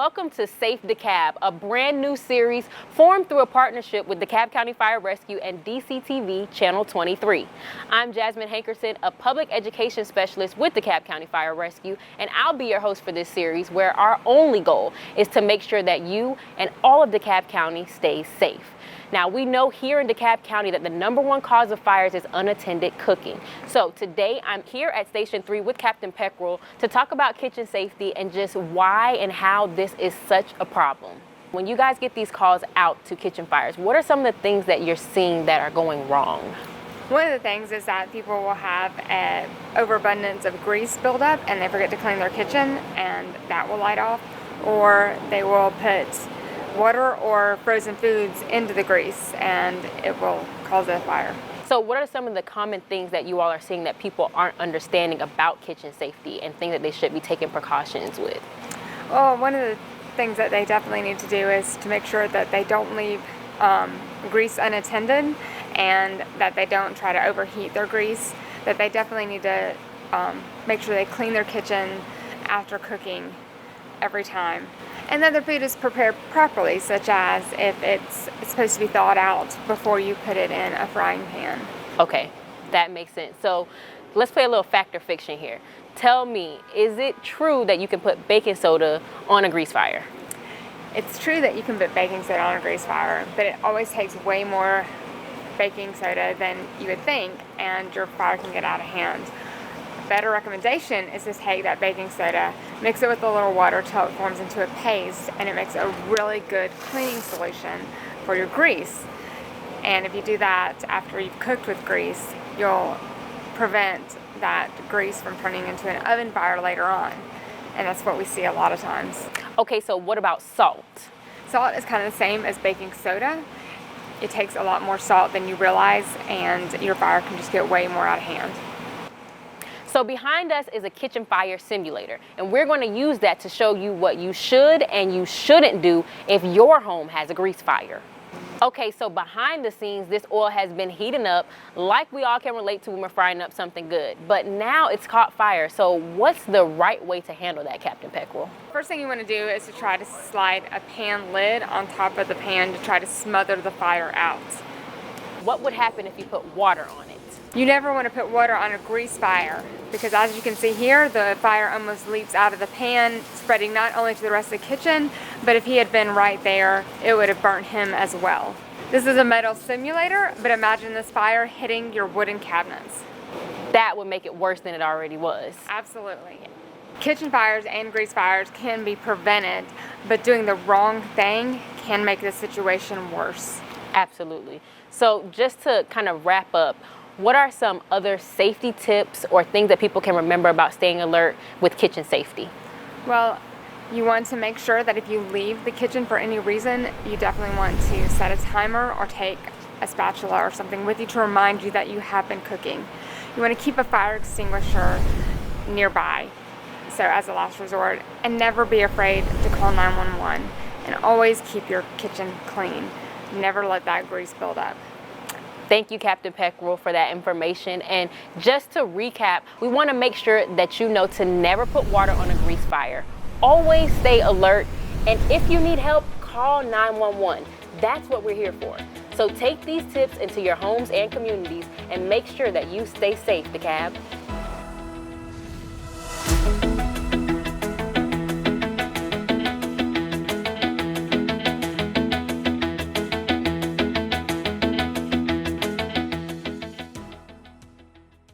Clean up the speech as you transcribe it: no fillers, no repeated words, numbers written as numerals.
Welcome to Safe DeKalb, a brand new series formed through a partnership with DeKalb County Fire Rescue and DCTV Channel 23. I'm Jazmyne Hankerson, a public education specialist with DeKalb County Fire Rescue, and I'll be your host for this series where our only goal is to make sure that you and all of DeKalb County stays safe. Now, we know here in DeKalb County that the #1 cause of fires is unattended cooking. So today I'm here at Station 3 with Captain Peckrell to talk about kitchen safety and just why and how this is such a problem. When you guys get these calls out to kitchen fires, what are some of the things that you're seeing that are going wrong? One of the things is that people will have an overabundance of grease buildup and they forget to clean their kitchen, and that will light off. Or they will put water or frozen foods into the grease and it will cause a fire. So what are some of the common things that you all are seeing that people aren't understanding about kitchen safety and things that they should be taking precautions with? Well, one of the things that they definitely need to do is to make sure that they don't leave grease unattended and that they don't try to overheat their grease, that they definitely need to make sure they clean their kitchen after cooking every time. And that their food is prepared properly, such as if it's supposed to be thawed out before you put it in a frying pan. Okay, that makes sense. So let's play a little fact or fiction here. Tell me, is it true that you can put baking soda on a grease fire? It's true that you can put baking soda on a grease fire, but it always takes way more baking soda than you would think, and your fire can get out of hand. Better recommendation is to take that baking soda, mix it with a little water till it forms into a paste, and it makes a really good cleaning solution for your grease. And if you do that after you've cooked with grease, you'll prevent that grease from turning into an oven fire later on. And that's what we see a lot of times. Okay, so what about salt? Salt is kind of the same as baking soda. It takes a lot more salt than you realize, and your fire can just get way more out of hand. So behind us is a kitchen fire simulator, and we're going to use that to show you what you should and you shouldn't do if your home has a grease fire. Okay, so behind the scenes, this oil has been heating up like we all can relate to when we're frying up something good. But now it's caught fire. So what's the right way to handle that, Captain Peckrell? First thing you want to do is to try to slide a pan lid on top of the pan to try to smother the fire out. What would happen if you put water on it? You never want to put water on a grease fire because, as you can see here, the fire almost leaps out of the pan, spreading not only to the rest of the kitchen, but if he had been right there, it would have burnt him as well. This is a metal simulator, but imagine this fire hitting your wooden cabinets. That would make it worse than it already was. Absolutely. Kitchen fires and grease fires can be prevented, but doing the wrong thing can make the situation worse. Absolutely. So just to kind of wrap up, what are some other safety tips or things that people can remember about staying alert with kitchen safety? Well, you want to make sure that if you leave the kitchen for any reason, you definitely want to set a timer or take a spatula or something with you to remind you that you have been cooking. You want to keep a fire extinguisher nearby, so as a last resort, and never be afraid to call 911, and always keep your kitchen clean. Never let that grease build up. Thank you, Captain Peckrell, for that information. And just to recap, we want to make sure that you know to never put water on a grease fire. Always stay alert, and if you need help, call 911. That's what we're here for. So take these tips into your homes and communities and make sure that you stay safe, DeKalb.